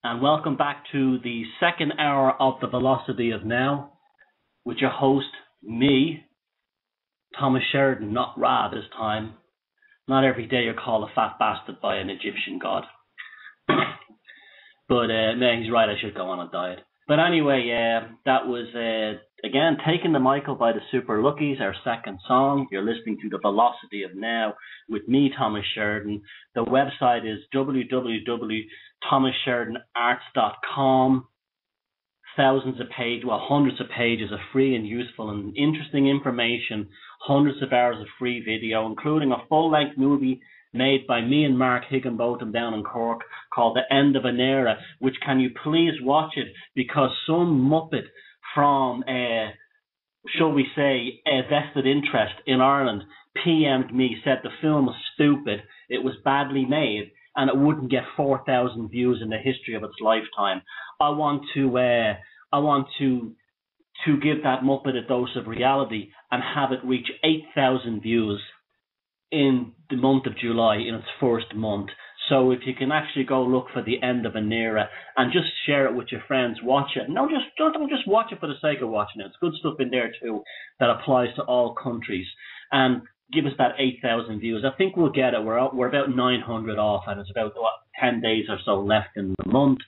and welcome back to the second hour of The Velocity of Now with your host, me, Thomas Sheridan, not Ra this time. Not every day you're called a fat bastard by an Egyptian god. But no, he's right, I should go on a diet. But anyway, that was, again, Taking the Michael by the Super Luckies, our second song. You're listening to The Velocity of Now with me, Thomas Sheridan. The website is www.thomassheridanarts.com. Thousands of pages, well, hundreds of pages of free and useful and interesting information, hundreds of hours of free video, including a full-length movie made by me and Mark Higginbotham down in Cork called The End of an Era, which can you please watch it because some muppet from, shall we say, a vested interest in Ireland PM'd me, said the film was stupid, it was badly made, and it wouldn't get 4,000 views in the history of its lifetime. I want to give that muppet a dose of reality and have it reach 8,000 views in the month of July, in its first month. So if you can actually go look for The End of an Era and just share it with your friends, watch it. No, don't just watch it for the sake of watching it. It's good stuff in there too that applies to all countries. And give us that 8,000 views. I think we'll get it. We're about 900 off, and it's about 10 days or so left in the month.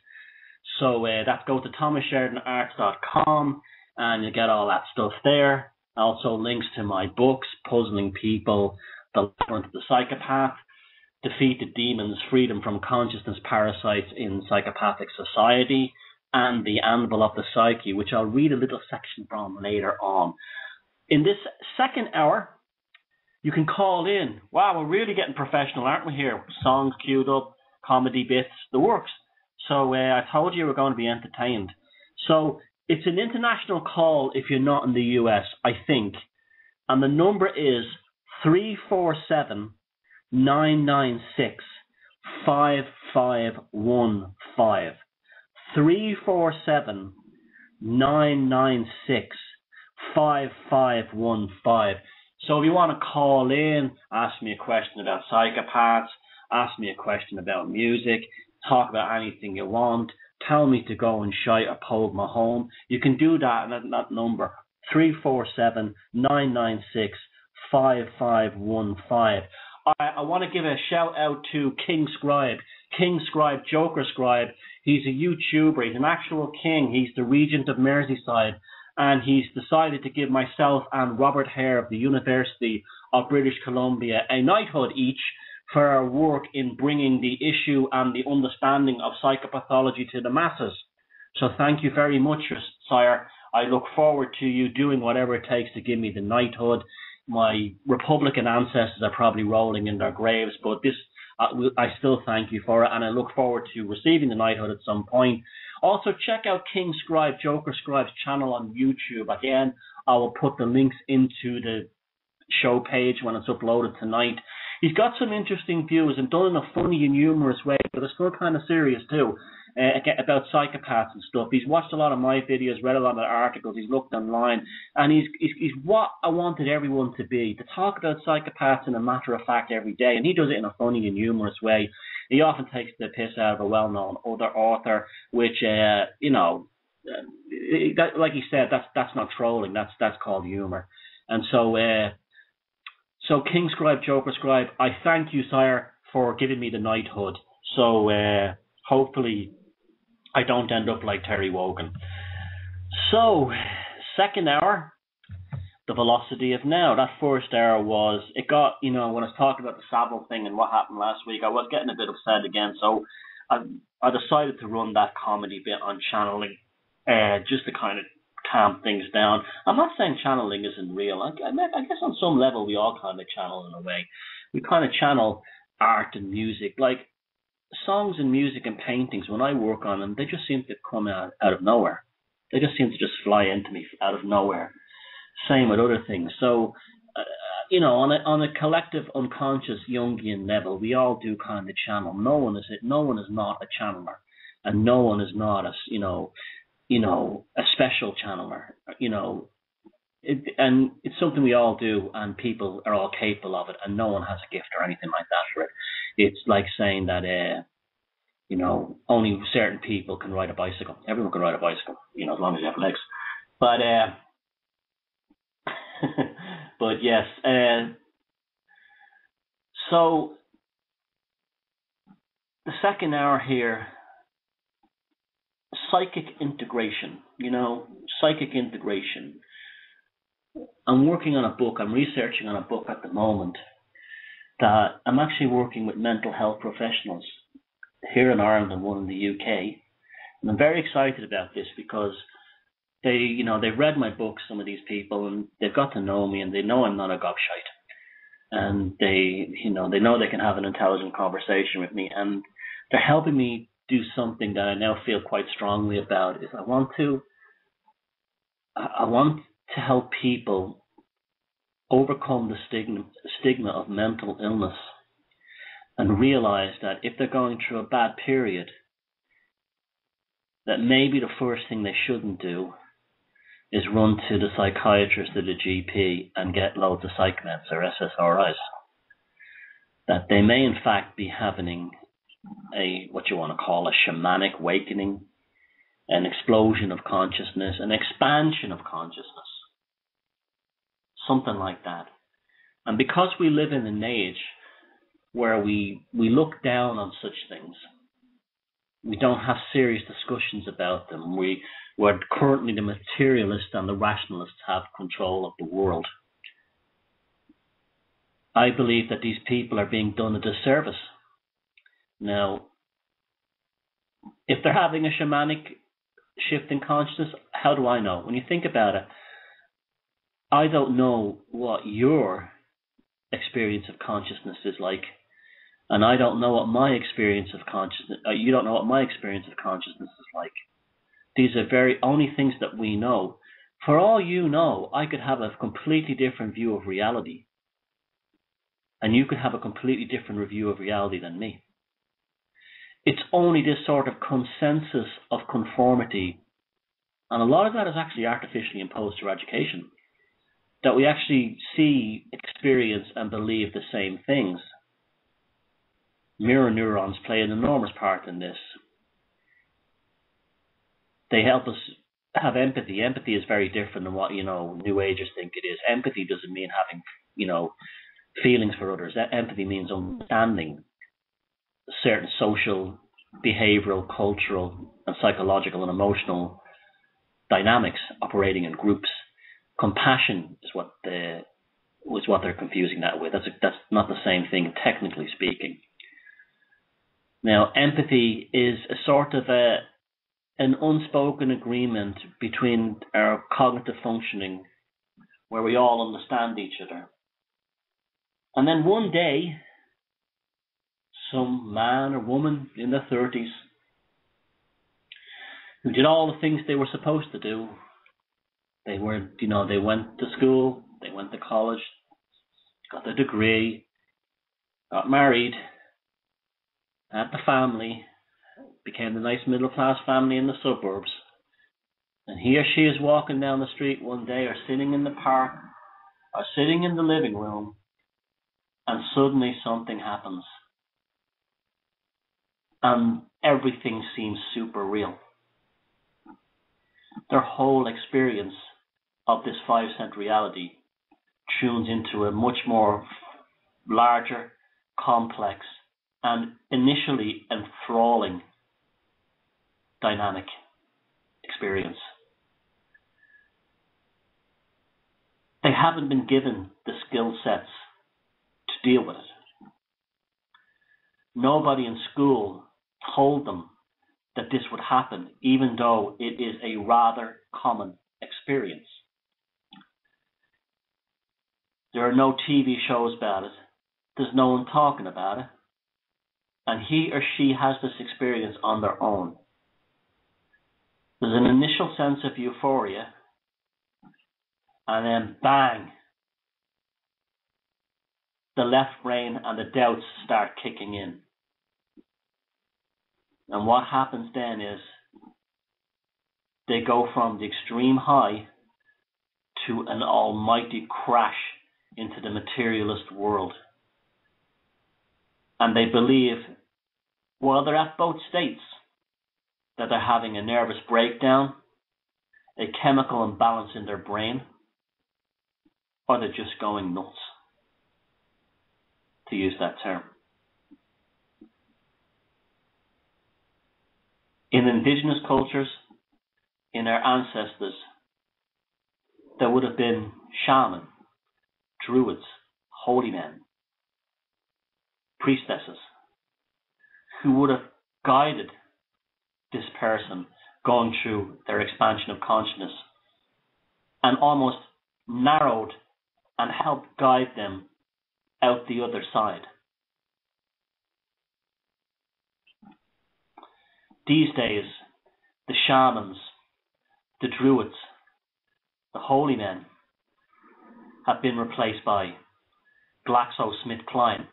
So that go to thomassheridanarts.com and you get all that stuff there. Also links to my books, Puzzling People, The Labyrinth, the Psychopath, Defeat the Demons, Freedom from Consciousness Parasites in Psychopathic Society, and The Anvil of the Psyche, which I'll read a little section from later on. In this second hour, you can call in. Wow, we're really getting professional, aren't we here? Songs queued up, comedy bits, the works. So I told you we're going to be entertained. So it's an international call if you're not in the US, I think. And the number is 347-996-5515. 347-996-5515. So if you want to call in, ask me a question about psychopaths, ask me a question about music, talk about anything you want, tell me to go and shite or poke my home, you can do that at that number, 347-996-5515. I want to give a shout out to King Scribe, Joker Scribe. He's a YouTuber, he's an actual king, he's the regent of Merseyside, and he's decided to give myself and Robert Hare of the University of British Columbia a knighthood each for our work in bringing the issue and the understanding of psychopathology to the masses. So thank you very much, sire. I look forward to you doing whatever it takes to give me the knighthood. My Republican ancestors are probably rolling in their graves, but this I still thank you for it, and I look forward to receiving the knighthood at some point. Also, check out King Scribe, Joker Scribe's channel on YouTube. Again, I will put the links into the show page when it's uploaded tonight. He's got some interesting views and done in a funny and humorous way, but it's still kind of serious too, about psychopaths and stuff. He's watched a lot of my videos, read a lot of articles, he's looked online, and he's what I wanted everyone to be, to talk about psychopaths in a matter of fact every day, and he does it in a funny and humorous way. He often takes the piss out of a well-known other author, which, like he said, that's not trolling, that's called humor. And so King Scribe, Joker Scribe, I thank you, sire, for giving me the knighthood. So hopefully I don't end up like Terry Wogan. So, second hour, The Velocity of Now. That first hour when I was talking about the Savile thing and what happened last week, I was getting a bit upset again. So I decided to run that comedy bit on channeling, just to kind of calm things down. I'm not saying channeling isn't real. I guess on some level we all kind of channel in a way. We kind of channel art and music. Like songs and music and paintings, when I work on them, they just seem to come out of nowhere. They just seem to just fly into me out of nowhere. Same with other things. So, on a collective unconscious Jungian level, we all do kind of channel. No one is not a channeler, and no one is not a special channeler. And it's something we all do, and people are all capable of it, and no one has a gift or anything like that for it. It's like saying that only certain people can ride a bicycle. Everyone can ride a bicycle, as long as you have legs. But but yes. So the second hour here, psychic integration. Psychic integration. I'm working on a book. I'm researching on a book at the moment that I'm actually working with mental health professionals here in Ireland and one in the UK. And I'm very excited about this because they've read my book, some of these people, and they've got to know me, and they know I'm not a gobshite. And they know they can have an intelligent conversation with me, and they're helping me do something that I now feel quite strongly about. Is I want to help people overcome the stigma of mental illness and realize that if they're going through a bad period, that maybe the first thing they shouldn't do is run to the psychiatrist or the GP and get loads of psych meds or SSRIs. That they may in fact be having what you want to call a shamanic awakening, an explosion of consciousness, an expansion of consciousness, something like that. And because we live in an age where we look down on such things, we don't have serious discussions about them. Where currently the materialists and the rationalists have control of the world. I believe that these people are being done a disservice. Now, if they're having a shamanic shift in consciousness, how do I know? When you think about it, I don't know what your experience of consciousness is like, and I don't know what my experience of consciousness. You don't know what my experience of consciousness is like. These are very only things that we know. For all you know, I could have a completely different view of reality, and you could have a completely different view of reality than me. It's only this sort of consensus of conformity, and a lot of that is actually artificially imposed through education, that we actually see, experience, and believe the same things. Mirror neurons play an enormous part in this. They help us have empathy. Empathy is very different than what, New Agers think it is. Empathy doesn't mean having, feelings for others. Empathy means understanding certain social, behavioral, cultural, and psychological and emotional dynamics operating in groups. Compassion is what they're confusing that with. That's not the same thing, technically speaking. Now, empathy is a sort of an unspoken agreement between our cognitive functioning where we all understand each other. And then one day, some man or woman in their 30s who did all the things they were supposed to do, they went to school, they went to college, got their degree, got married, had the family, became the nice middle-class family in the suburbs, and he or she is walking down the street one day or sitting in the park or sitting in the living room, and suddenly something happens and everything seems super real. Their whole experience of this 5-cent reality tunes into a much more larger, complex, and initially enthralling dynamic experience. They haven't been given the skill sets to deal with it. Nobody in school told them that this would happen, even though it is a rather common experience. There are no TV shows about it. There's no one talking about it. And he or she has this experience on their own. There's an initial sense of euphoria, and then bang, the left brain and the doubts start kicking in. And what happens then is they go from the extreme high to an almighty crash into the materialist world. And they believe Well, they're at both states, that they're having a nervous breakdown, a chemical imbalance in their brain, or they're just going nuts, to use that term. In indigenous cultures, in our ancestors, there would have been shaman, druids, holy men, priestesses, who would have guided this person going through their expansion of consciousness and almost narrowed and helped guide them out the other side. These days, the shamans, the druids, the holy men have been replaced by GlaxoSmithKline,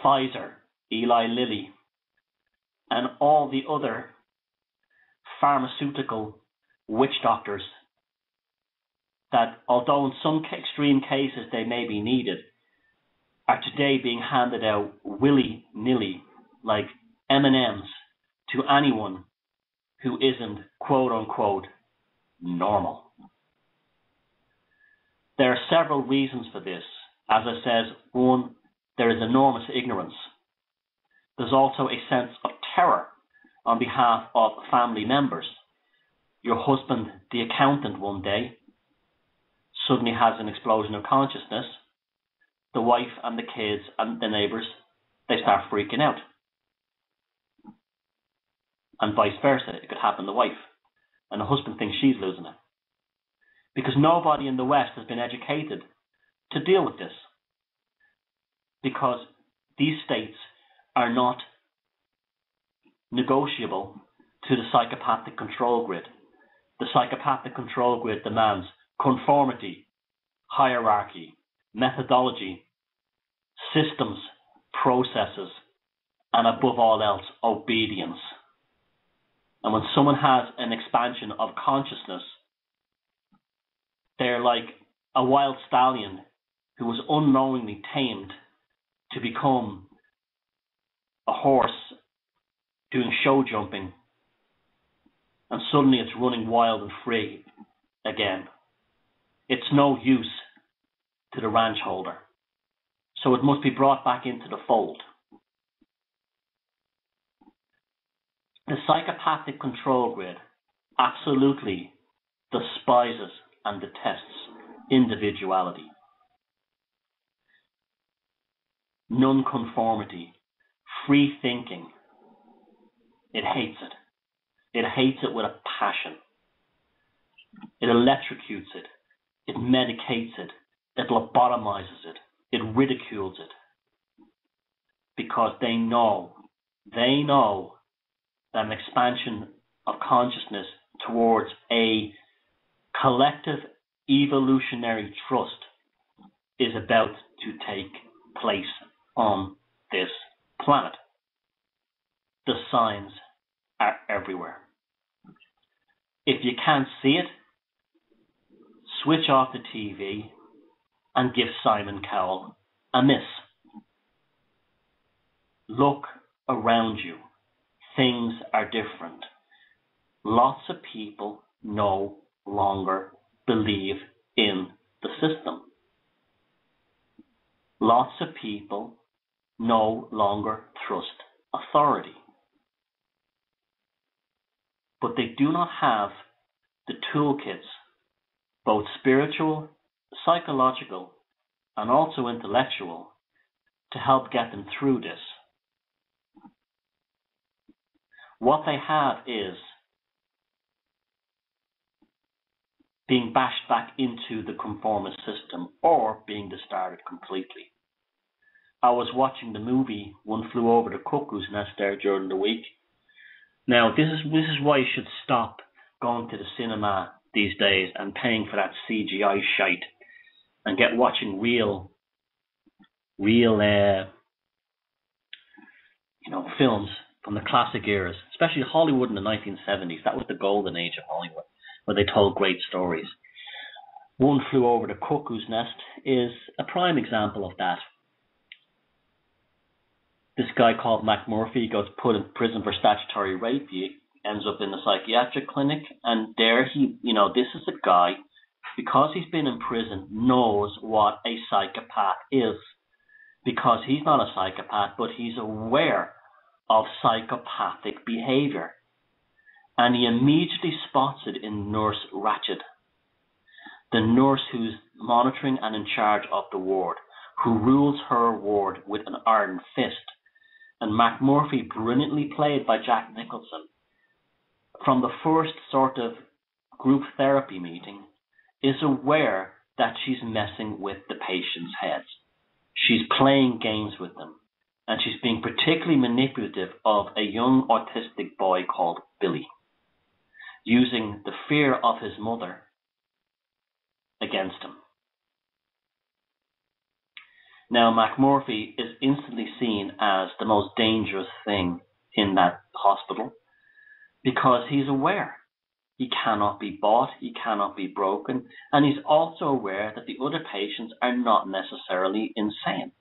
Pfizer, Eli Lilly, and all the other pharmaceutical witch doctors that, although in some extreme cases they may be needed, are today being handed out willy-nilly like M&Ms to anyone who isn't quote-unquote normal. There are several reasons for this. As I said, one, there is enormous ignorance. There's also a sense of terror on behalf of family members. Your husband, the accountant, one day suddenly has an explosion of consciousness. The wife and the kids and the neighbours, they start freaking out. And vice versa. It could happen to the wife. And the husband thinks she's losing it. Because nobody in the West has been educated to deal with this. Because these states are not negotiable to the psychopathic control grid. The psychopathic control grid demands conformity, hierarchy, methodology, systems, processes, and above all else, obedience. And when someone has an expansion of consciousness, they're like a wild stallion who was unknowingly tamed to become a horse doing show jumping, and suddenly it's running wild and free again. It's no use to the ranch holder, so it must be brought back into the fold. The psychopathic control grid absolutely despises and detests individuality, nonconformity, free thinking. It hates it. It hates it with a passion. It electrocutes it. It medicates it. It lobotomizes it. It ridicules it. Because they know that an expansion of consciousness towards a collective evolutionary trust is about to take place on this planet. The signs are everywhere. If you can't see it, switch off the TV and give Simon Cowell a miss. Look around you. Things are different. Lots of people no longer believe in the system. Lots of people no longer trust authority. But they do not have the toolkits, both spiritual, psychological, and also intellectual, to help get them through this. What they have is being bashed back into the conformist system or being discarded completely. I was watching the movie One Flew Over the Cuckoo's Nest there during the week. Now, this is why you should stop going to the cinema these days and paying for that CGI shite and get watching real films from the classic eras, especially Hollywood in the 1970s. That was the golden age of Hollywood, where they told great stories. One Flew Over the Cuckoo's Nest is a prime example of that. This guy called McMurphy goes put in prison for statutory rape. He ends up in the psychiatric clinic, and there this is a guy, because he's been in prison, knows what a psychopath is. Because he's not a psychopath, but he's aware of psychopathic behavior. And he immediately spots it in Nurse Ratched, the nurse who's monitoring and in charge of the ward, who rules her ward with an iron fist. And McMurphy, brilliantly played by Jack Nicholson, from the first sort of group therapy meeting, is aware that she's messing with the patient's heads. She's playing games with them, and she's being particularly manipulative of a young autistic boy called Billy, using the fear of his mother against him. Now, McMurphy is instantly seen as the most dangerous thing in that hospital because he's aware he cannot be bought, he cannot be broken, and he's also aware that the other patients are not necessarily insane.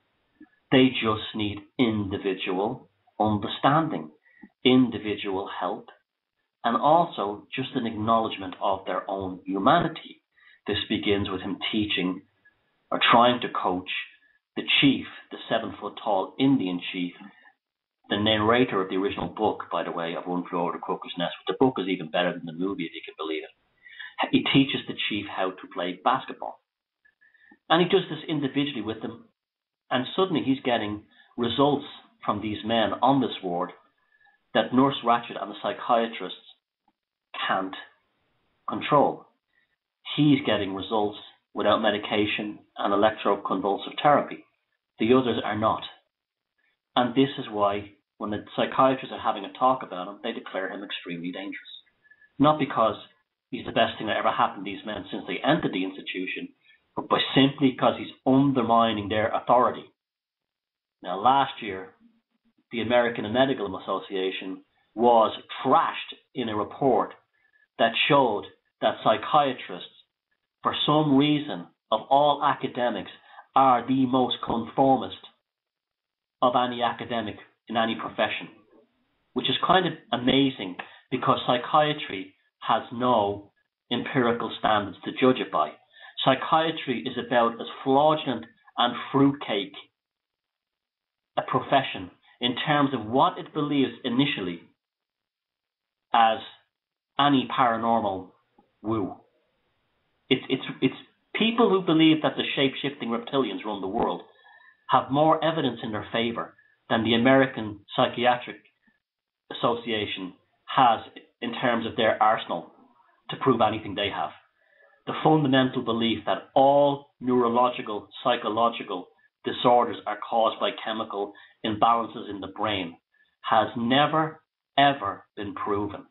They just need individual understanding, individual help, and also just an acknowledgement of their own humanity. This begins with him teaching or trying to coach the chief, the 7-foot-tall Indian chief, the narrator of the original book, by the way, of One Flew Over the Cuckoo's Nest. The book is even better than the movie, if you can believe it. He teaches the chief how to play basketball. And he does this individually with them, and suddenly he's getting results from these men on this ward that Nurse Ratched and the psychiatrists can't control. He's getting results without medication and electroconvulsive therapy. The others are not. And this is why, when the psychiatrists are having a talk about him, they declare him extremely dangerous. Not because he's the best thing that ever happened to these men since they entered the institution, but by simply because he's undermining their authority. Now, last year, the American Medical Association was trashed in a report that showed that psychiatrists, for some reason, of all academics, are the most conformist of any academic in any profession, which is kind of amazing because psychiatry has no empirical standards to judge it by. Psychiatry is about as fraudulent and fruitcake a profession in terms of what it believes initially as any paranormal woo. It's people who believe that the shape-shifting reptilians run the world have more evidence in their favor than the American Psychiatric Association has in terms of their arsenal to prove anything they have. The fundamental belief that all neurological, psychological disorders are caused by chemical imbalances in the brain has never, ever been proven.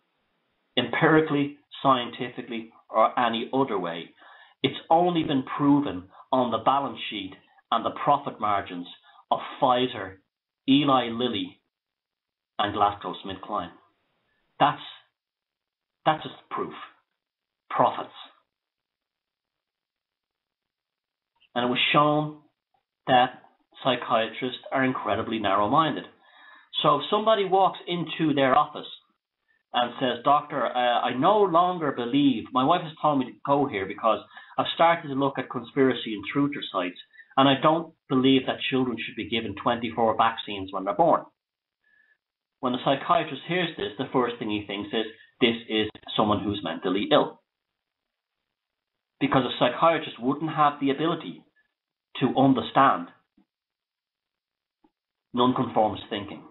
Empirically, scientifically, or any other way. It's only been proven on the balance sheet and the profit margins of Pfizer, Eli Lilly, and GlaxoSmithKline. That's just proof. Profits. And it was shown that psychiatrists are incredibly narrow-minded. So if somebody walks into their office and says, "Doctor, I no longer believe, my wife has told me to go here because I've started to look at conspiracy and truther sites, and I don't believe that children should be given 24 vaccines when they're born." When the psychiatrist hears this, the first thing he thinks is, this is someone who's mentally ill. Because a psychiatrist wouldn't have the ability to understand nonconformist thinking.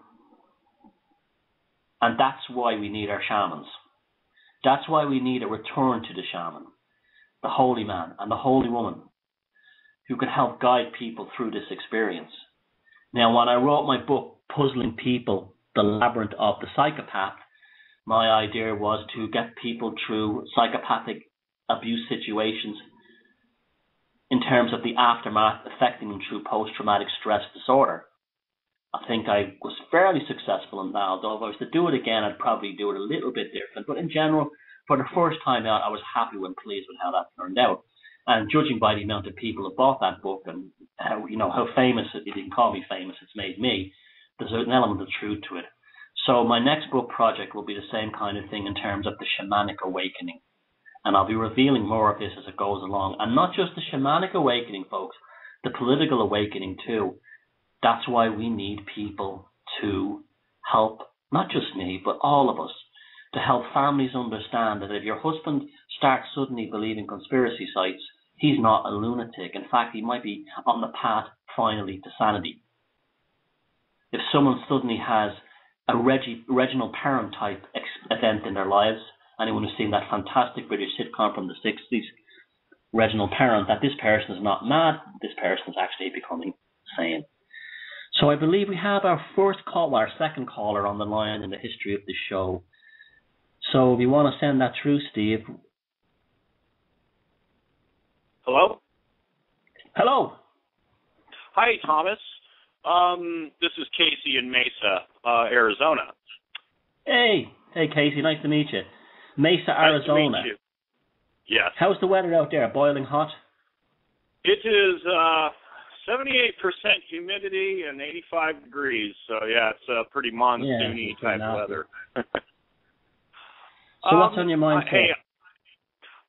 And that's why we need our shamans. That's why we need a return to the shaman, the holy man and the holy woman, who can help guide people through this experience. Now, when I wrote my book, Puzzling People, The Labyrinth of the Psychopath, my idea was to get people through psychopathic abuse situations in terms of the aftermath affecting them through post-traumatic stress disorder. I think I was fairly successful in that, although if I was to do it again, I'd probably do it a little bit different. But in general, for the first time out, I was happy and pleased with how that turned out. And judging by the amount of people who bought that book and how famous, if you can call me famous, it's made me, there's an element of truth to it. So my next book project will be the same kind of thing in terms of the shamanic awakening. And I'll be revealing more of this as it goes along. And not just the shamanic awakening, folks, the political awakening too. That's why we need people to help, not just me, but all of us, to help families understand that if your husband starts suddenly believing conspiracy sites, he's not a lunatic. In fact, he might be on the path finally to sanity. If someone suddenly has a Reginald Parent type event in their lives, anyone who's seen that fantastic British sitcom from the 60s, Reginald Parent, that this person is not mad, this person is actually becoming sane. So I believe we have our second caller on the line in the history of the show. So if you want to send that through, Steve. Hello? Hello. Hi, Thomas. This is Casey in Mesa, Arizona. Hey, Casey, nice to meet you. Mesa, Arizona. Nice to meet you. Yes. How's the weather out there? Boiling hot? It is 78% humidity and 85 degrees. So, yeah, it's a pretty monsoony type weather. So what's on your mind, Hey,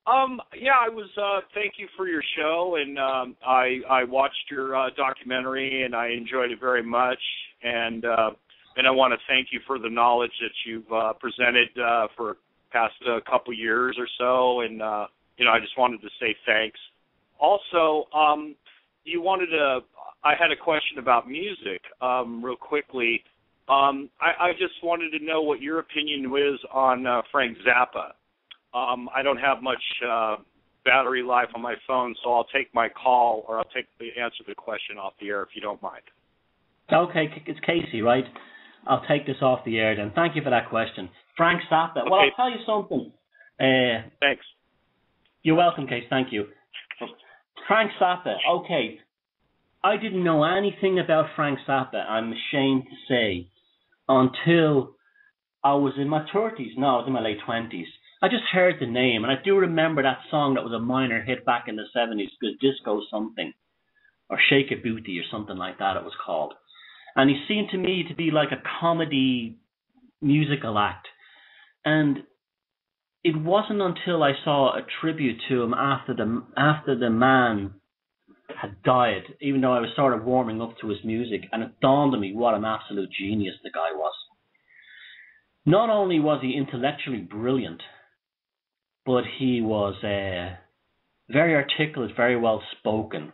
I was, thank you for your show, and I watched your documentary, and I enjoyed it very much, and I want to thank you for the knowledge that you've presented for past couple years or so, and, I just wanted to say thanks. Also, I had a question about music, real quickly. I just wanted to know what your opinion was on Frank Zappa. I don't have much battery life on my phone, so I'll take my call, or answer the question off the air if you don't mind. Okay, it's Casey, right? I'll take this off the air then. Thank you for that question. Frank Zappa. Okay. Well, I'll tell you something. Thanks. You're welcome, Casey. Thank you. Frank Zappa. Okay. I didn't know anything about Frank Zappa, I'm ashamed to say, until I was in my 30s. No, I was in my late 20s. I just heard the name, and I do remember that song that was a minor hit back in the 70s, Disco something, or Shake a Booty, or something like that it was called. And he seemed to me to be like a comedy musical act. And it wasn't until I saw a tribute to him after the man had died, even though I was sort of warming up to his music, and it dawned on me what an absolute genius the guy was. Not only was he intellectually brilliant, but he was very articulate, very well spoken.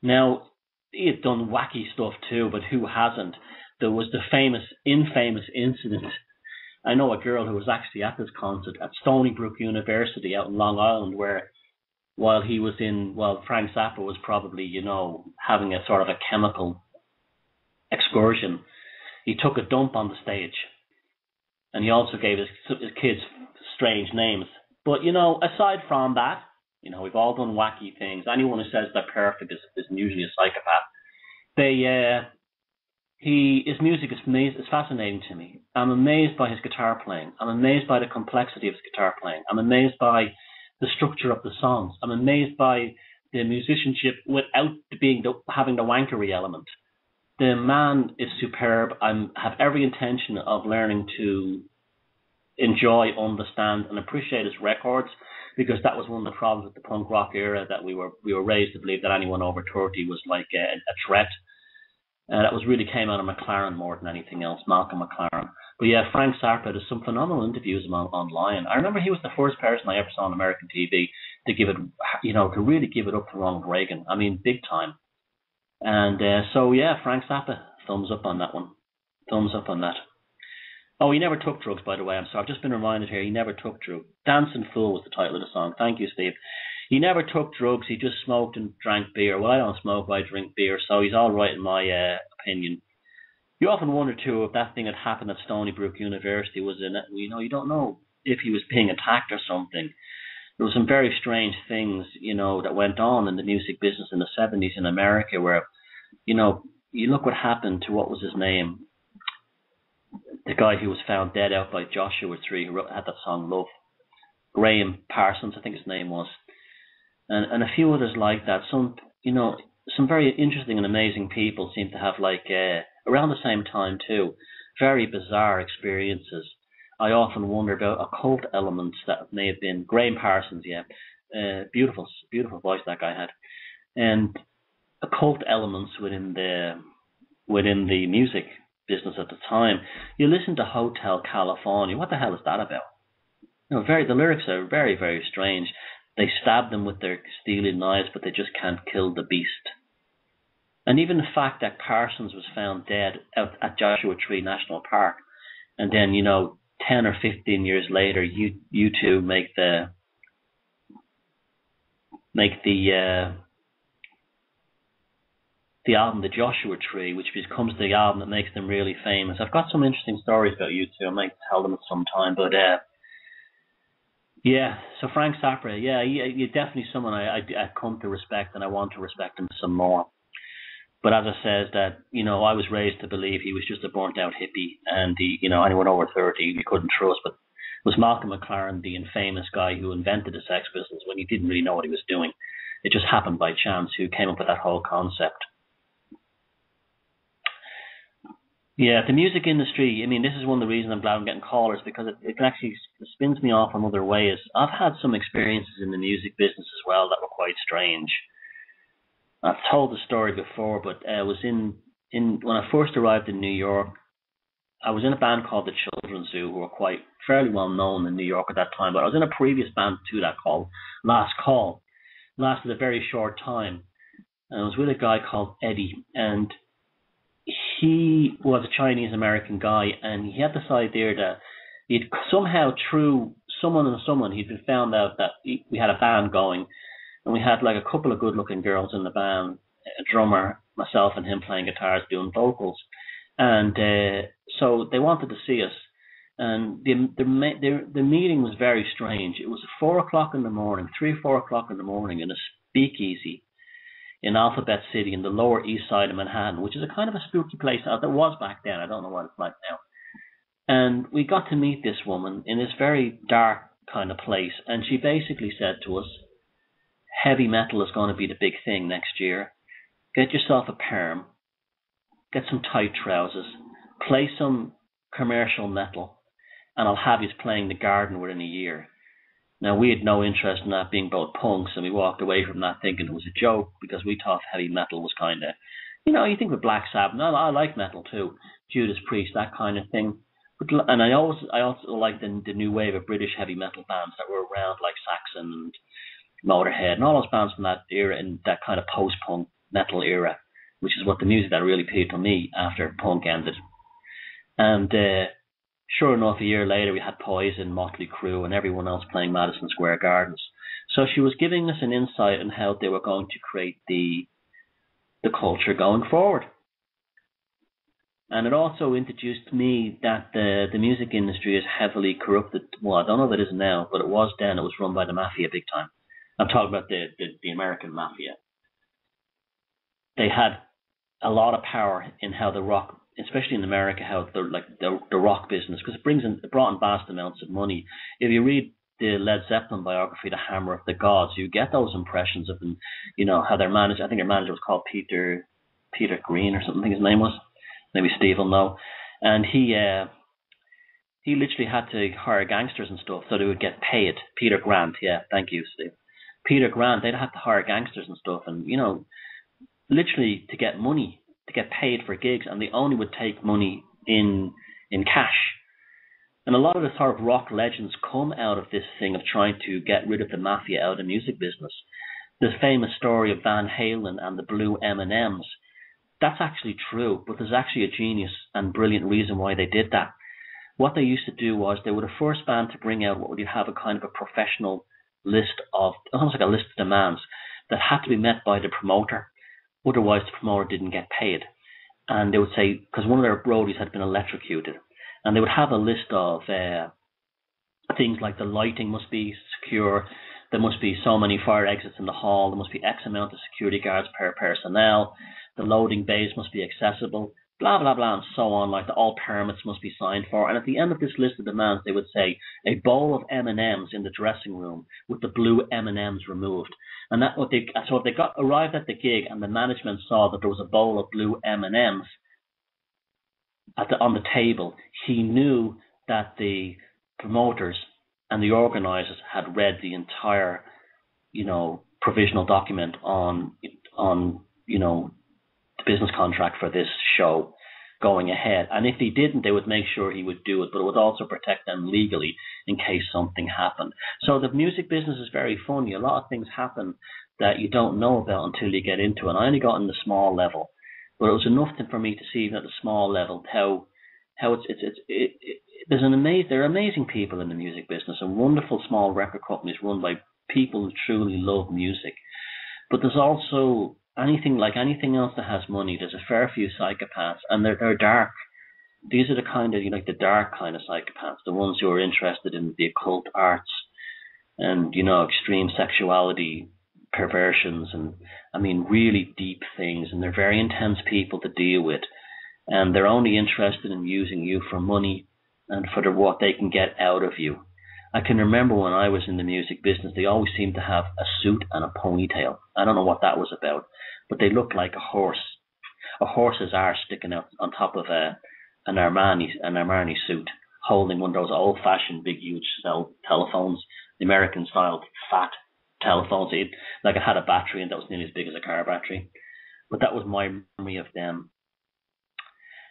Now, he had done wacky stuff too, but who hasn't? There was the infamous incident. I know a girl who was actually at this concert at Stony Brook University out in Long Island, where while Frank Zappa was probably, having a sort of a chemical excursion, he took a dump on the stage. And he also gave his kids strange names. But, aside from that, we've all done wacky things. Anyone who says they're perfect is usually a psychopath. His music is fascinating to me. I'm amazed by his guitar playing. I'm amazed by the complexity of his guitar playing. I'm amazed by the structure of the songs. I'm amazed by the musicianship without having the wankery element. The man is superb. I have every intention of learning to enjoy, understand, and appreciate his records, because that was one of the problems with the punk rock era, that we were raised to believe that anyone over 30 was like a threat. That really came out of McLaren more than anything else, Malcolm McLaren. But yeah, Frank Zappa, there's some phenomenal interviews of him online. I remember he was the first person I ever saw on American TV to give it, to really give it up to Ronald Reagan. I mean, big time. And Frank Zappa, thumbs up on that one. Thumbs up on that. Oh, he never took drugs, by the way. I'm sorry. I've just been reminded here. He never took drugs. Dancing Fool was the title of the song. Thank you, Steve. He never took drugs. He just smoked and drank beer. Well, I don't smoke. I drink beer. So he's all right in my opinion. You often wonder, too, if that thing that happened at Stony Brook University was in it. You don't know if he was being attacked or something. There were some very strange things, that went on in the music business in the 70s in America where, you look what happened to, what was his name? The guy who was found dead out by Joshua Tree, who had that song Love. Graham Parsons, I think his name was. And a few others like that. Some very interesting and amazing people seem to have a around the same time too. Very bizarre experiences. I often wonder about occult elements that may have been Graham Parsons, yeah, beautiful, beautiful voice that guy had, and occult elements within the music business at the time. You listen to Hotel California. What the hell is that about? The lyrics are very, very strange. They stab them with their steely knives, but they just can't kill the beast. And even the fact that Parsons was found dead out at Joshua Tree National Park, and then 10 or 15 years later, you two make the album The Joshua Tree, which becomes the album that makes them really famous. I've got some interesting stories about you two. I might tell them at some time, but so Frank Zappa, you're definitely someone I come to respect, and I want to respect him some more. But as I said, that I was raised to believe he was just a burnt out hippie, and anyone over 30 you couldn't trust. But it was Malcolm McLaren, the infamous guy who invented the Sex Pistols when he didn't really know what he was doing. It just happened by chance, who came up with that whole concept. Yeah, the music industry, this is one of the reasons I'm glad I'm getting callers, because it can actually spins me off in other ways. I've had some experiences in the music business as well that were quite strange. I've told the story before, but I was in when I first arrived in New York, I was in a band called the Children's Zoo, who were quite fairly well known in New York at that time, but I was in a previous band to that called Last Call. It lasted a very short time. And I was with a guy called Eddie, and he was a Chinese-American guy, and he had this idea that he'd somehow, through someone, he'd been found out that we had a band going, and we had like a couple of good-looking girls in the band, a drummer, myself, and him playing guitars, doing vocals. And so they wanted to see us. And the meeting was very strange. It was 4 o'clock in the morning, 4 o'clock in the morning, in a speakeasy in Alphabet City in the Lower East Side of Manhattan, which is a kind of a spooky place. There was back then. I don't know what it's like now. And we got to meet this woman in this very dark kind of place. And she basically said to us, heavy metal is going to be the big thing next year. Get yourself a perm. Get some tight trousers. Play some commercial metal. And I'll have you playing the Garden within a year. Now, we had no interest in that, being both punks, and we walked away from that thinking it was a joke, because we thought heavy metal was kind of, you think with Black Sabbath. No, I like metal too, Judas Priest, that kind of thing. And I also liked the new wave of British heavy metal bands that were around, like Saxon and Motorhead, and all those bands from that era, in that kind of post-punk metal era, which is what the music that really appealed to me after punk ended. And sure enough, a year later, we had Poison, Motley Crue, and everyone else playing Madison Square Gardens. So she was giving us an insight on how they were going to create the culture going forward. And it also introduced me that the music industry is heavily corrupted. Well, I don't know if it is now, but it was then. It was run by the mafia big time. I'm talking about the American mafia. They had a lot of power in how the rock, especially in America, how the rock business, because it brought in vast amounts of money. If you read the Led Zeppelin biography, The Hammer of the Gods, you get those impressions of them, how their manager, I think their manager was called Peter Green or something, his name was. Maybe Steve will know. And he literally had to hire gangsters and stuff so they would get paid. Peter Grant, yeah, thank you, Steve. Peter Grant, they'd have to hire gangsters and stuff, and literally to get money, to get paid for gigs, and they only would take money in cash. And a lot of the sort of rock legends come out of this thing of trying to get rid of the mafia out of the music business. The famous story of Van Halen and the blue M&Ms, that's actually true, but there's actually a genius and brilliant reason why they did that. What they used to do was they were the first band to bring out what would you have a kind of a professional list of, almost like a list of demands that had to be met by the promoter. Otherwise, the promoter didn't get paid. And they would say, because one of their roadies had been electrocuted, and they would have a list of things like the lighting must be secure, there must be so many fire exits in the hall, there must be X amount of security guards per personnel, the loading bays must be accessible, blah, blah, blah, and so on, like all permits must be signed for. And at the end of this list of demands, they would say, a bowl of M&Ms in the dressing room with the blue M&Ms removed. And so if they arrived at the gig and the management saw that there was a bowl of blue M&Ms, on the table, he knew that the promoters and the organizers had read the entire, provisional document on the business contract for this show going ahead. And if he didn't, they would make sure he would do it, but it would also protect them legally in case something happened. So the music business is very funny. A lot of things happen that you don't know about until you get into it. And I only got on the small level, but it was enough for me to see even at the small level how there are amazing people in the music business and wonderful small record companies run by people who truly love music. But there's also anything else that has money. There's a fair few psychopaths, and they're dark. These are the kind of the dark kind of psychopaths, the ones who are interested in the occult arts and extreme sexuality, perversions, and really deep things. And they're very intense people to deal with, and they're only interested in using you for money and for what they can get out of you. I can remember when I was in the music business, they always seemed to have a suit and a ponytail. I don't know what that was about, but they looked like a horse's arse sticking out on top of an Armani suit, holding one of those old-fashioned, big, huge cell telephones, the American-style fat telephones. It had a battery, and that was nearly as big as a car battery. But that was my memory of them.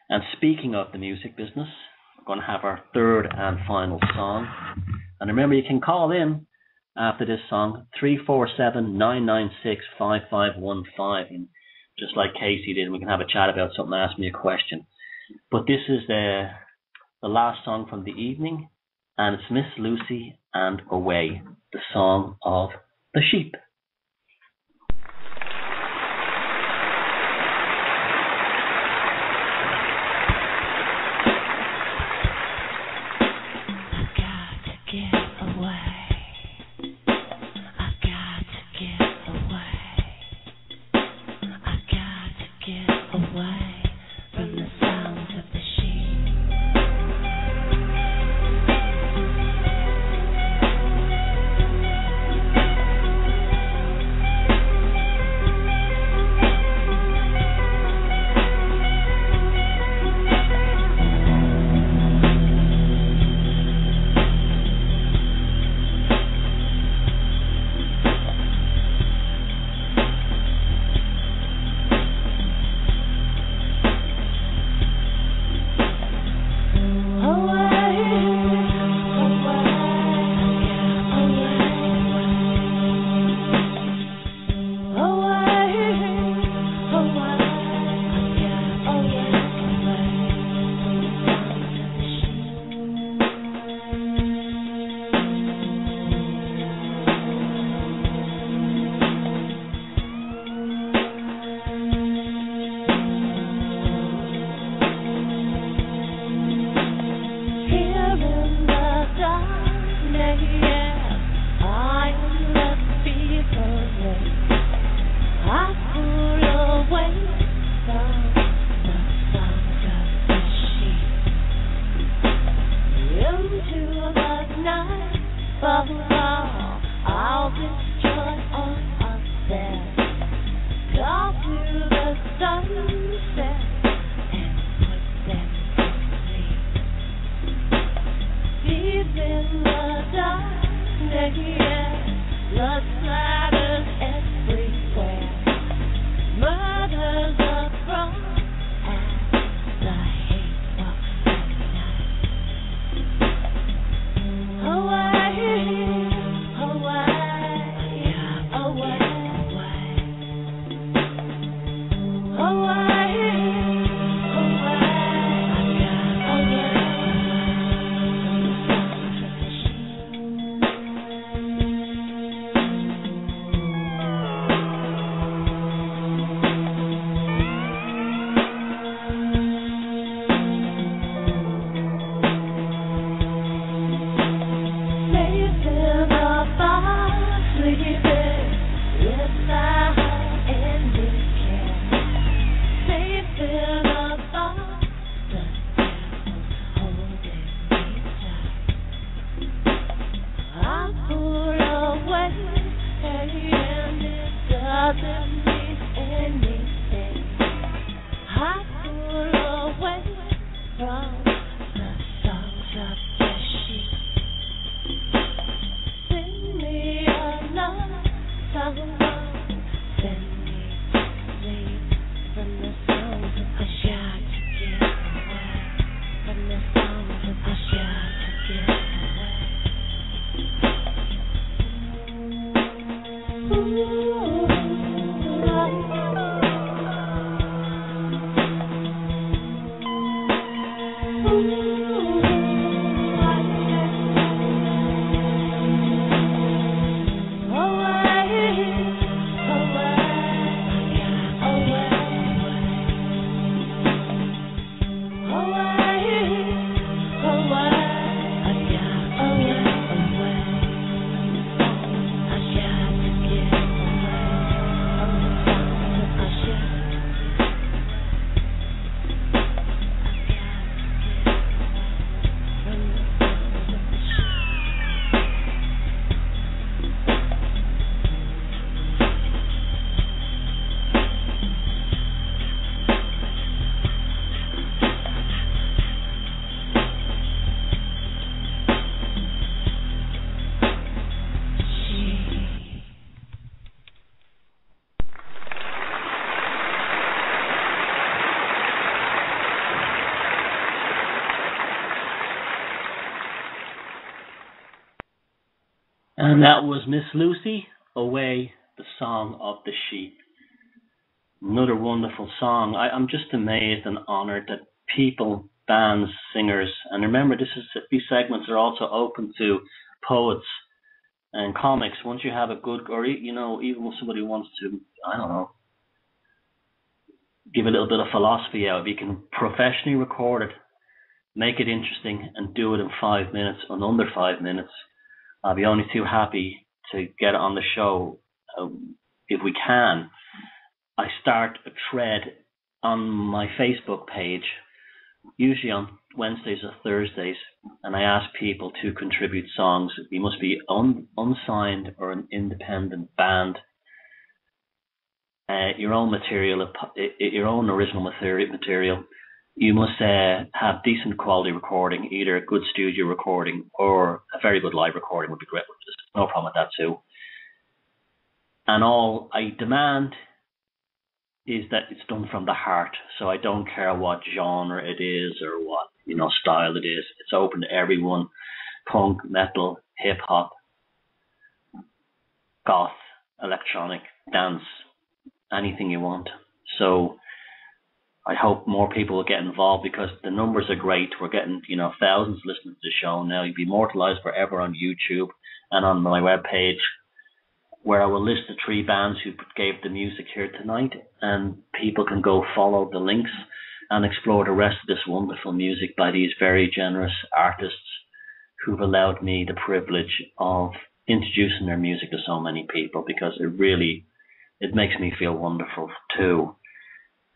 And speaking of the music business, we're going to have our third and final song. And remember, you can call in after this song, 347-996-5515. And just like Casey did, we can have a chat about something, ask me a question. But this is the last song from the evening, and it's Miss Lucy and Away, the song of the sheep. And that was Miss Lucy, Away, the Song of the Sheep. Another wonderful song. I'm just amazed and honoured that people, bands, singers, and remember these segments are also open to poets and comics. Once you have a good, or even when somebody wants to, I don't know, give a little bit of philosophy out, if you can professionally record it, make it interesting, and do it in 5 minutes, or under 5 minutes, I'll be only too happy to get it on the show if we can. I start a thread on my Facebook page, usually on Wednesdays or Thursdays, and I ask people to contribute songs. You must be unsigned or an independent band. Your own material, your own original material. You must have decent quality recording, either a good studio recording or a very good live recording would be great. There's no problem with that too. And all I demand is that it's done from the heart. So I don't care what genre it is or what style it is. It's open to everyone: punk, metal, hip hop, goth, electronic, dance, anything you want. So I hope more people will get involved because the numbers are great. We're getting, thousands listening to the show now. You'll be immortalized forever on YouTube and on my webpage, where I will list the 3 bands who gave the music here tonight, and people can go follow the links and explore the rest of this wonderful music by these very generous artists who've allowed me the privilege of introducing their music to so many people, because it makes me feel wonderful too.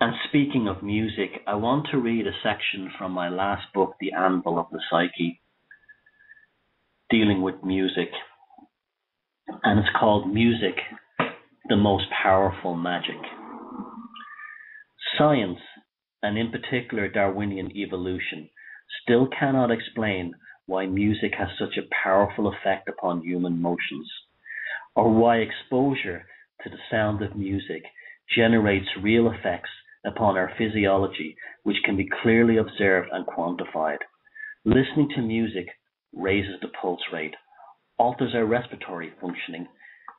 And speaking of music, I want to read a section from my last book, The Anvil of the Psyche, dealing with music. And it's called Music, the Most Powerful Magic. Science, and in particular Darwinian evolution, still cannot explain why music has such a powerful effect upon human emotions, or why exposure to the sound of music generates real effects upon our physiology, which can be clearly observed and quantified. Listening to music raises the pulse rate, alters our respiratory functioning,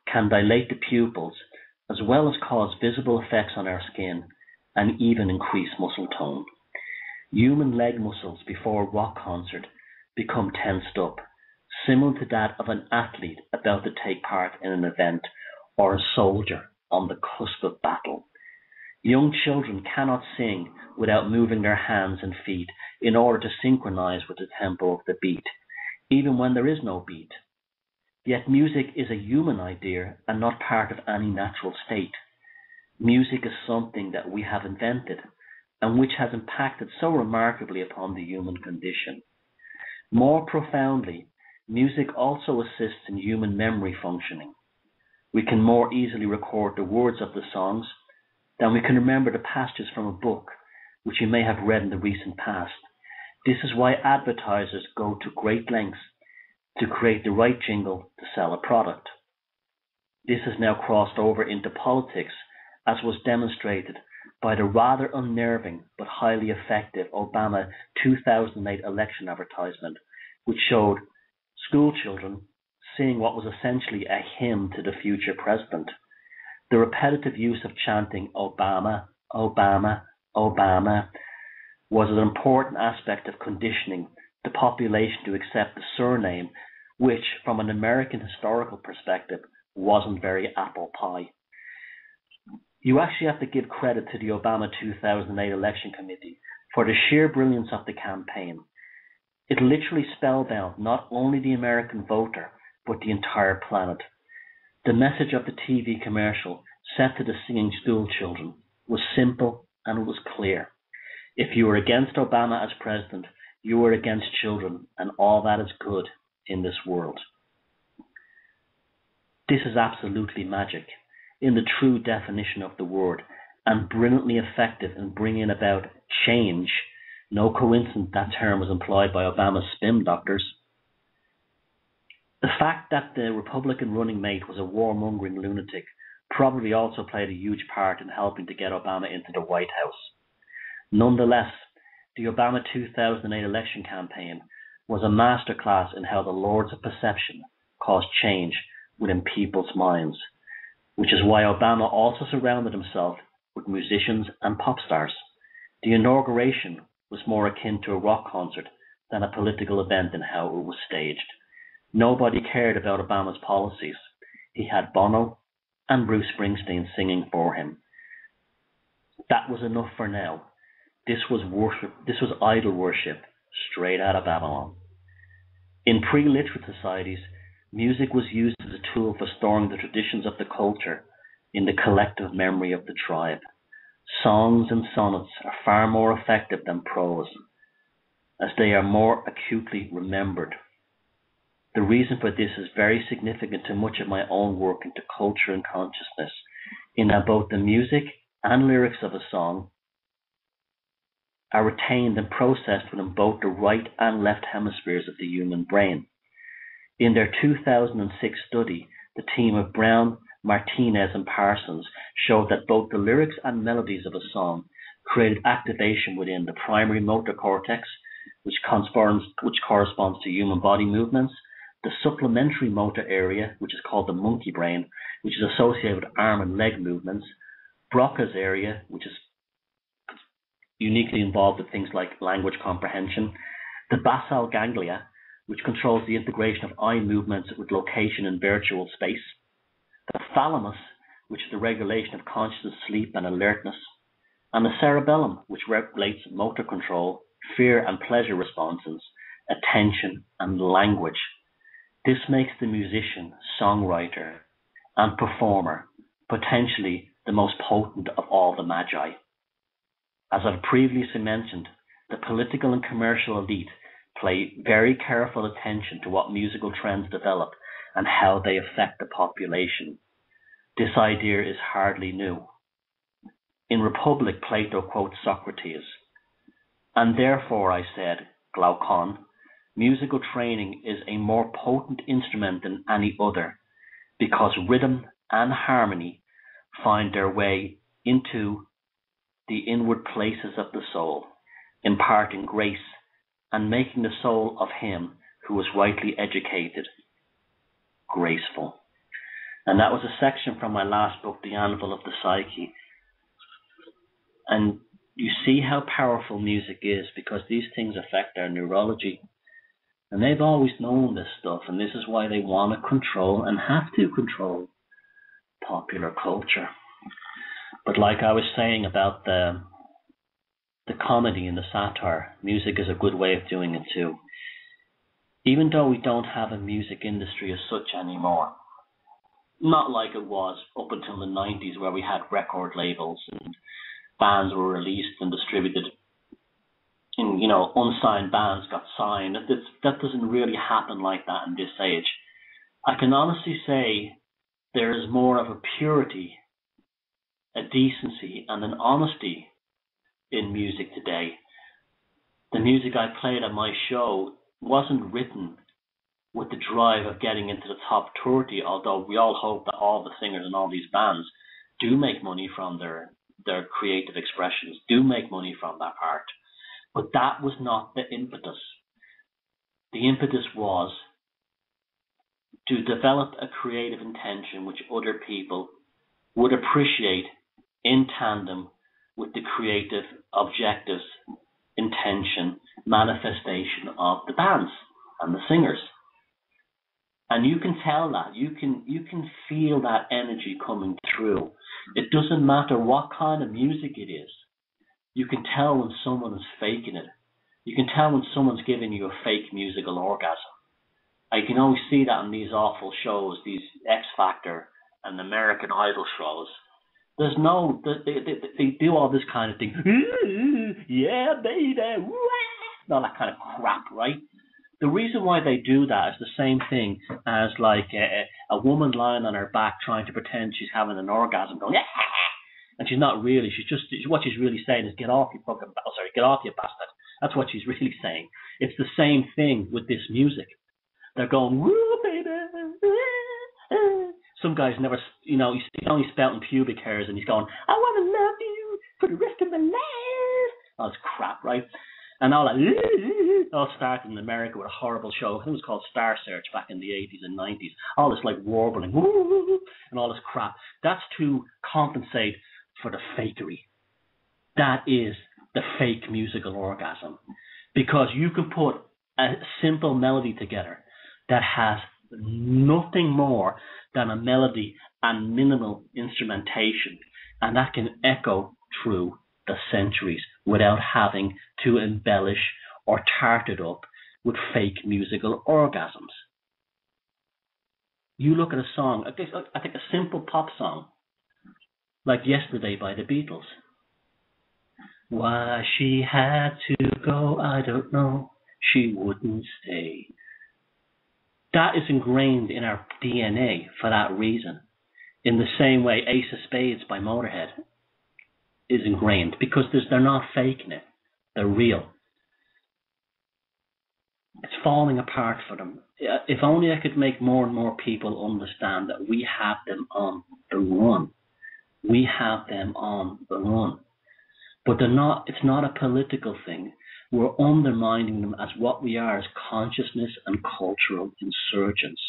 can dilate the pupils, as well as cause visible effects on our skin, and even increase muscle tone. Human leg muscles before a rock concert become tensed up, similar to that of an athlete about to take part in an event, or a soldier on the cusp of battle. Young children cannot sing without moving their hands and feet in order to synchronize with the tempo of the beat, even when there is no beat. Yet music is a human idea and not part of any natural state. Music is something that we have invented and which has impacted so remarkably upon the human condition. More profoundly, music also assists in human memory functioning. We can more easily record the words of the songs than we can remember the passages from a book which you may have read in the recent past. This is why advertisers go to great lengths to create the right jingle to sell a product. This has now crossed over into politics, as was demonstrated by the rather unnerving but highly effective Obama 2008 election advertisement, which showed school children singing what was essentially a hymn to the future president, The repetitive use of chanting Obama, Obama, Obama was an important aspect of conditioning the population to accept the surname, which, from an American historical perspective, wasn't very apple pie. You actually have to give credit to the Obama 2008 election committee for the sheer brilliance of the campaign. It literally spellbound not only the American voter, but the entire planet. The message of the TV commercial set to the singing school children was simple and it was clear. If you were against Obama as president, you were against children and all that is good in this world. This is absolutely magic, in the true definition of the word, and brilliantly effective in bringing about change. No coincidence that term was employed by Obama's spin doctors. The fact that the Republican running mate was a warmongering lunatic probably also played a huge part in helping to get Obama into the White House. Nonetheless, the Obama 2008 election campaign was a masterclass in how the lords of perception caused change within people's minds, which is why Obama also surrounded himself with musicians and pop stars. The inauguration was more akin to a rock concert than a political event in how it was staged. Nobody cared about Obama's policies. He had Bono and Bruce Springsteen singing for him. That was enough for now. This was worship. This was idol worship, straight out of Babylon. In pre-literate societies, music was used as a tool for storing the traditions of the culture in the collective memory of the tribe. Songs and sonnets are far more effective than prose, as they are more acutely remembered. The reason for this is very significant to much of my own work into culture and consciousness, in that both the music and lyrics of a song are retained and processed within both the right and left hemispheres of the human brain. In their 2006 study, the team of Brown, Martinez, and Parsons showed that both the lyrics and melodies of a song created activation within the primary motor cortex, which corresponds to human body movements, the supplementary motor area, which is called the monkey brain, which is associated with arm and leg movements, Broca's area, which is uniquely involved with things like language comprehension, the basal ganglia, which controls the integration of eye movements with location in virtual space, the thalamus, which is the regulation of consciousness, sleep, and alertness, and the cerebellum, which regulates motor control, fear and pleasure responses, attention, and language. This makes the musician, songwriter, and performer potentially the most potent of all the magi. As I've previously mentioned, the political and commercial elite pay very careful attention to what musical trends develop and how they affect the population. This idea is hardly new. In Republic, Plato quotes Socrates, and therefore, I said, Glaucon, musical training is a more potent instrument than any other, because rhythm and harmony find their way into the inward places of the soul, imparting grace and making the soul of him who is rightly educated graceful. And that was a section from my last book, The Anvil of the Psyche. And you see how powerful music is, because these things affect our neurology. And they've always known this stuff, and this is why they want to control and have to control popular culture. But like I was saying about the comedy and the satire, music is a good way of doing it too. Even though we don't have a music industry as such anymore, not like it was up until the 90s, where we had record labels and bands were released and distributed, and unsigned bands got signed. That doesn't really happen like that in this age. I can honestly say there is more of a purity, a decency, and an honesty in music today. The music I played on my show wasn't written with the drive of getting into the top 30, although we all hope that all the singers in all these bands do make money from their creative expressions, do make money from that art. But that was not the impetus. The impetus was to develop a creative intention which other people would appreciate in tandem with the creative objectives, intention, manifestation of the bands and the singers. And you can tell that. You can feel that energy coming through. It doesn't matter what kind of music it is. You can tell when someone is faking it. You can tell when someone's giving you a fake musical orgasm. I can always see that in these awful shows, these X Factor and American Idol shows. There's no, they do all this kind of thing. Yeah, baby. All that kind of crap, right? The reason why they do that is the same thing as like a woman lying on her back trying to pretend she's having an orgasm, going, yeah, and she's not really. What she's really saying is, get off, you bastard. That's what she's really saying. It's the same thing with this music. They're going, woo, baby. Some guys never, he's only spouting pubic hairs and he's going, I want to love you for the rest of my life. All this crap, right? And all that, all started in America with a horrible show. I think it was called Star Search back in the 80s and 90s. All this like warbling and all this crap. That's to compensate for the fakery. That is the fake musical orgasm. Because you can put a simple melody together that has nothing more than a melody and minimal instrumentation, and that can echo through the centuries without having to embellish or tart it up with fake musical orgasms. You look at a song, I think a simple pop song, like Yesterday by the Beatles. Why she had to go, I don't know. She wouldn't stay. That is ingrained in our DNA for that reason. In the same way Ace of Spades by Motorhead is ingrained, because they're not faking it. They're real. It's falling apart for them. If only I could make more and more people understand that we have them on the run. We have them on the run. But it's not a political thing. We're undermining them as what we are, as consciousness and cultural insurgents.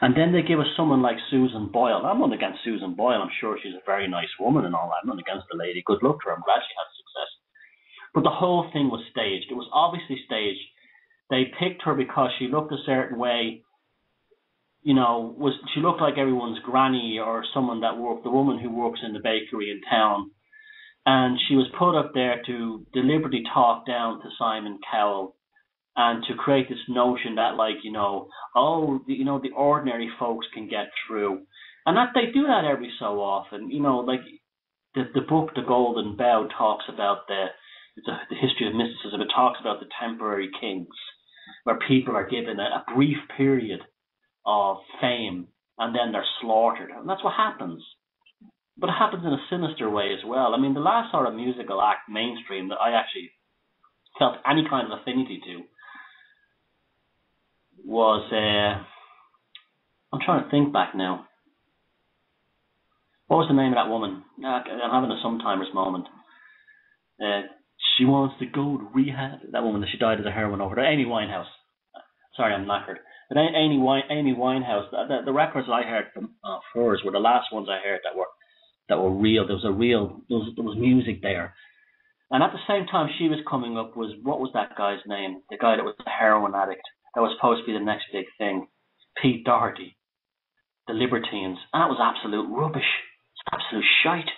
And then they give us someone like Susan Boyle. I'm not against Susan Boyle. I'm sure she's a very nice woman and all that. I'm not against the lady. Good luck to her. I'm glad she had success. But the whole thing was staged. It was obviously staged. They picked her because she looked a certain way. She looked like everyone's granny or someone the woman who works in the bakery in town. And she was put up there to deliberately talk down to Simon Cowell and to create this notion that, the ordinary folks can get through. And that they do that every so often. The book, The Golden Bough, talks about the history of mysticism. It talks about the temporary kings, where people are given a brief period of fame and then they're slaughtered. And that's what happens. But it happens in a sinister way as well. I mean, the last sort of musical act mainstream that I actually felt any kind of affinity to was, I'm trying to think back now. What was the name of that woman? I'm having a sometimers moment. She wants to go to rehab. That woman that she died as a heroin overdose. Amy Winehouse. Sorry, I'm knackered. But Amy Winehouse, the records I heard from hers were the last ones I heard that were real. There was music there. And at the same time she was coming up what was that guy's name? The guy that was the heroin addict that was supposed to be the next big thing. Pete Doherty. The Libertines. And that was absolute rubbish. It's absolute shite.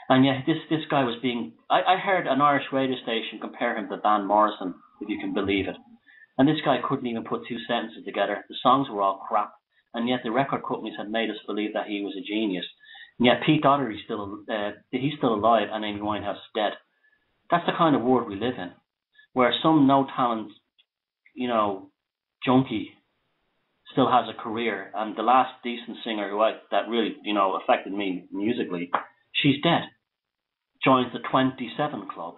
And yet this guy was being... I heard an Irish radio station compare him to Van Morrison, if you can believe it. And this guy couldn't even put two sentences together. The songs were all crap. And yet the record companies had made us believe that he was a genius. And yet Pete Doherty's he's still alive and Amy Winehouse is dead. That's the kind of world we live in, where some no-talent, junkie still has a career. And the last decent singer that really, affected me musically, she's dead. Joins the 27 Club.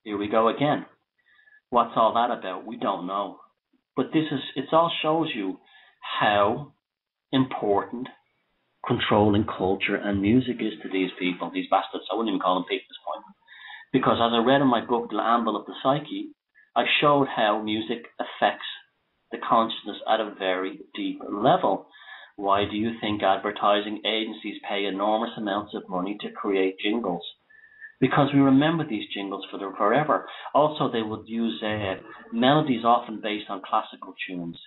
Here we go again. What's all that about? We don't know. But it all shows you how important controlling culture and music is to these people, these bastards. I wouldn't even call them people at this point. Because as I read in my book, The Anvil of the Psyche, I showed how music affects the consciousness at a very deep level. Why do you think advertising agencies pay enormous amounts of money to create jingles? Because we remember these jingles forever. Also, they would use melodies often based on classical tunes,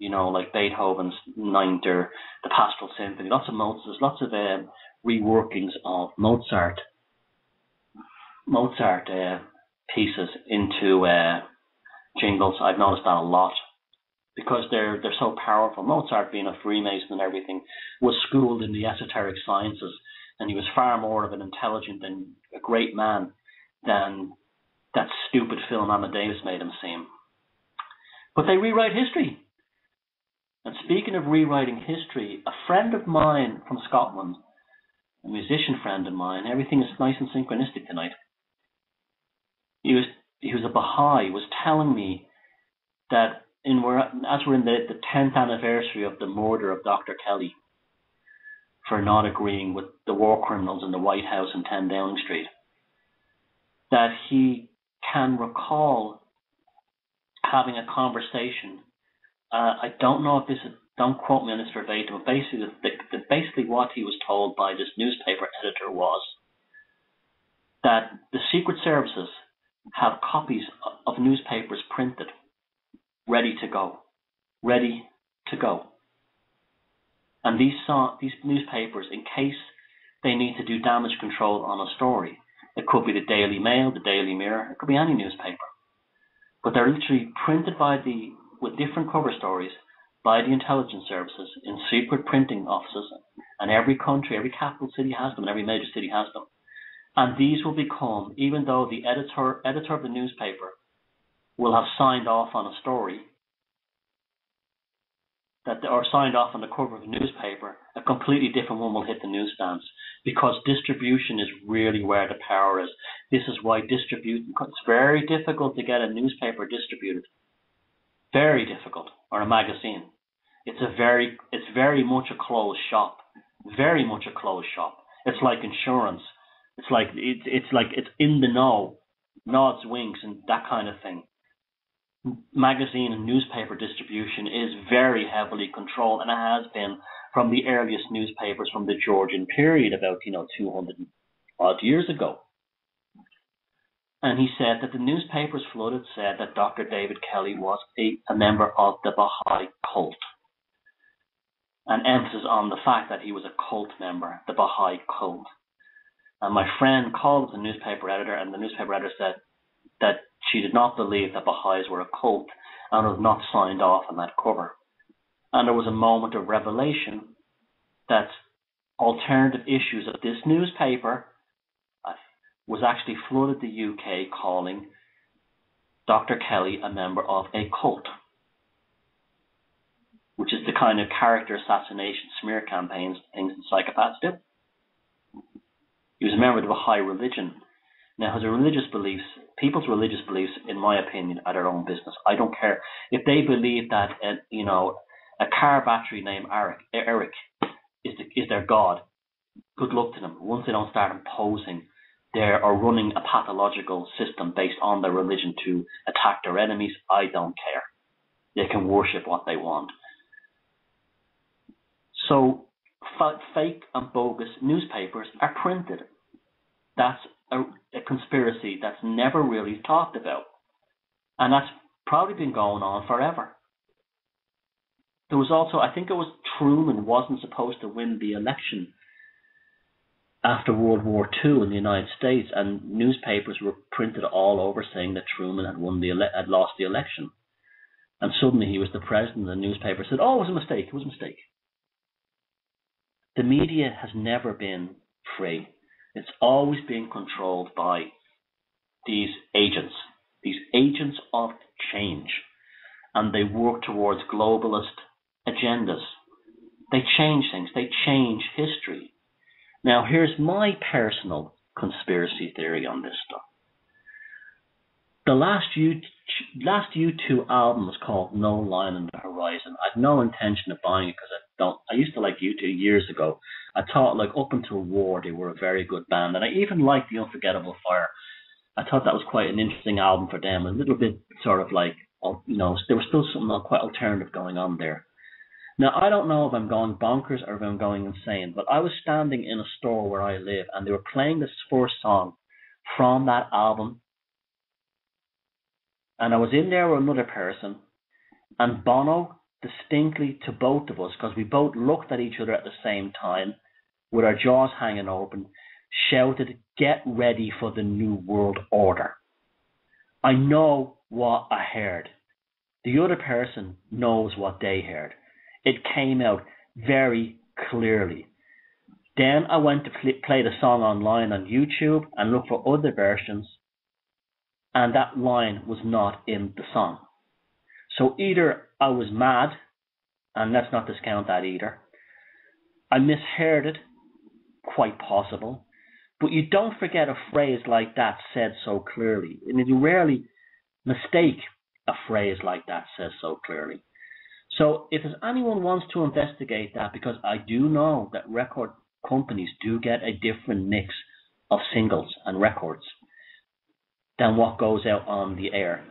like Beethoven's Ninth or the Pastoral Symphony. Lots of reworkings of Mozart pieces into jingles. I've noticed that a lot because they're so powerful. Mozart, being a Freemason and everything, was schooled in the esoteric sciences, and he was far more of an intelligent and a great man than that stupid film Amadeus made him seem. But they rewrite history. And speaking of rewriting history, a friend of mine from Scotland, a musician friend of mine, everything is nice and synchronistic tonight. He was a Baha'i, was telling me that as we're in the 10th anniversary of the murder of Dr. Kelly for not agreeing with the war criminals in the White House in 10 Downing Street, that he can recall having a conversation. I don't know if this is, don't quote me on this verbatim, but basically what he was told by this newspaper editor was that the secret services have copies of newspapers printed, ready to go. And these newspapers, in case they need to do damage control on a story, it could be the Daily Mail, the Daily Mirror, it could be any newspaper. But they're literally printed with different cover stories by the intelligence services in secret printing offices, and every country, every capital city has them, and every major city has them. And these will become, even though the editor of the newspaper will have signed off on a story, or signed off on the cover of a newspaper, a completely different one will hit the newsstands, because distribution is really where the power is. This is why it's very difficult to get a newspaper distributed. Very difficult, or a magazine. It's very much a closed shop. Very much a closed shop. It's like insurance. It's like it's in the know, nods, winks, and that kind of thing. Magazine and newspaper distribution is very heavily controlled, and it has been from the earliest newspapers from the Georgian period, about 200 odd years ago. And he said that the newspapers flooded said that Dr. David Kelly was a member of the Baha'i cult. An emphasis on the fact that he was a cult member, the Baha'i cult. And my friend called the newspaper editor, and the newspaper editor said that she did not believe that Baha'is were a cult and was not signed off on that cover. And there was a moment of revelation that alternative issues of this newspaper was actually flooded the UK calling Dr. Kelly a member of a cult, which is the kind of character assassination smear campaigns, things that psychopaths do. He was a member of the Baha'i religion. Now, people's religious beliefs, in my opinion, are their own business. I don't care if they believe that a car battery named Eric is their god. Good luck to them. Once they don't start imposing or running a pathological system based on their religion to attack their enemies, I don't care. They can worship what they want. So fake and bogus newspapers are printed. That's a conspiracy that's never really talked about. And that's probably been going on forever. There was also, I think it was Truman wasn't supposed to win the election after World War II in the United States, and newspapers were printed all over saying that Truman had lost the election. And suddenly he was the president, and the newspaper said, "Oh, it was a mistake. The media has never been free. It's always been controlled by these agents of change, and they work towards globalist agendas. They change things. They change history." Now, here's my personal conspiracy theory on this stuff. The last U2 album was called No Line on the Horizon. I had no intention of buying it because I used to like U2 years ago. I thought, up until War, they were a very good band, and I even liked The Unforgettable Fire. I thought that was quite an interesting album for them, a little bit sort of there was still something quite alternative going on there. Now, I don't know if I'm going bonkers or if I'm going insane, but I was standing in a store where I live and they were playing this first song from that album. And I was in there with another person, and Bono, distinctly to both of us, because we both looked at each other at the same time, with our jaws hanging open, shouted, "Get ready for the New World Order." I know what I heard. The other person knows what they heard. It came out very clearly. Then I went to play the song online on YouTube and look for other versions, and that line was not in the song. So either I was mad, and let's not discount that either. I misheard it, quite possible. But you don't forget a phrase like that said so clearly. I mean, you rarely mistake a phrase like that says so clearly. So if anyone wants to investigate that, because I do know that record companies do get a different mix of singles and records than what goes out on the air.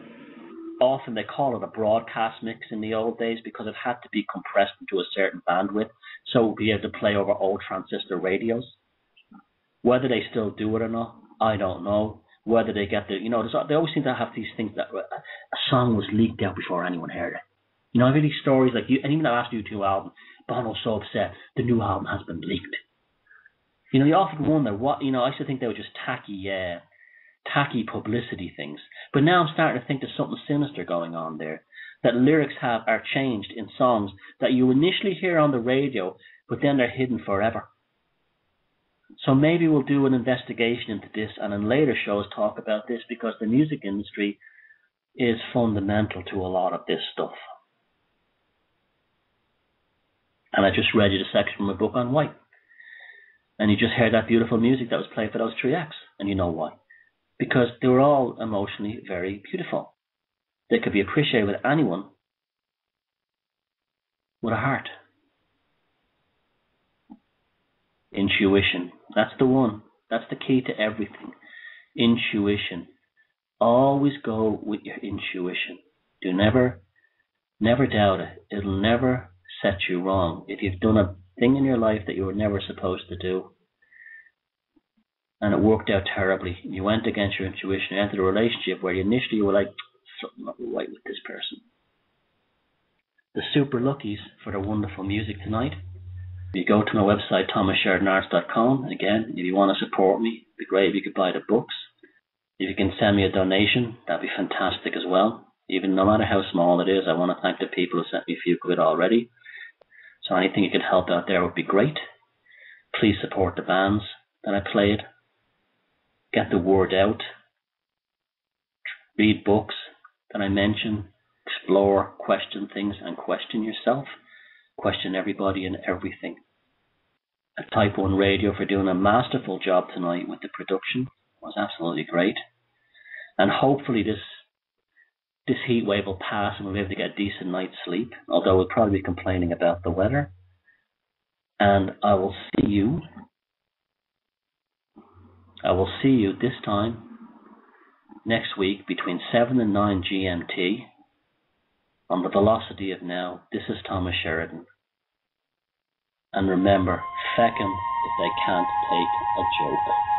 Often they call it a broadcast mix in the old days because it had to be compressed into a certain bandwidth so it would be able to play over old transistor radios. Whether they still do it or not, I don't know. Whether they get they always seem to have these things that a song was leaked out before anyone heard it. You know, I've heard these stories like and even the last U2 album, Bono's so upset the new album has been leaked. You know, you often wonder what, I used to think they were just tacky publicity things. But now I'm starting to think there's something sinister going on there. That lyrics are changed in songs that you initially hear on the radio, but then they're hidden forever. So maybe we'll do an investigation into this and in later shows talk about this, because the music industry is fundamental to a lot of this stuff. And I just read you the section from a book on White. And you just heard that beautiful music that was played for those 3 acts. And you know why. Because they were all emotionally very beautiful. They could be appreciated with anyone with a heart. Intuition. That's the one. That's the key to everything. Intuition. Always go with your intuition. Do never doubt it. It'll never set you wrong. If you've done a thing in your life that you were never supposed to do, and it worked out terribly, you went against your intuition, you entered a relationship where initially you were like, something not right with this person. The super luckies for the wonderful music tonight. You go to my website, thomassheridanarts.com. Again, if you want to support me, it'd be great if you could buy the books. If you can send me a donation, that'd be fantastic as well. Even no matter how small it is, I want to thank the people who sent me a few quid already. So anything you could help out there would be great. Please support the bands that I played. Get the word out. Read books that I mention. Explore, question things, and question yourself. Question everybody and everything. At Type 1 Radio for doing a masterful job tonight with the production. It was absolutely great. And hopefully this heat wave will pass and we'll be able to get a decent night's sleep, although we'll probably be complaining about the weather. And I will see you this time next week between 7 and 9 GMT on the Velocity of Now. This is Thomas Sheridan. And remember, feck 'em if they can't take a joke.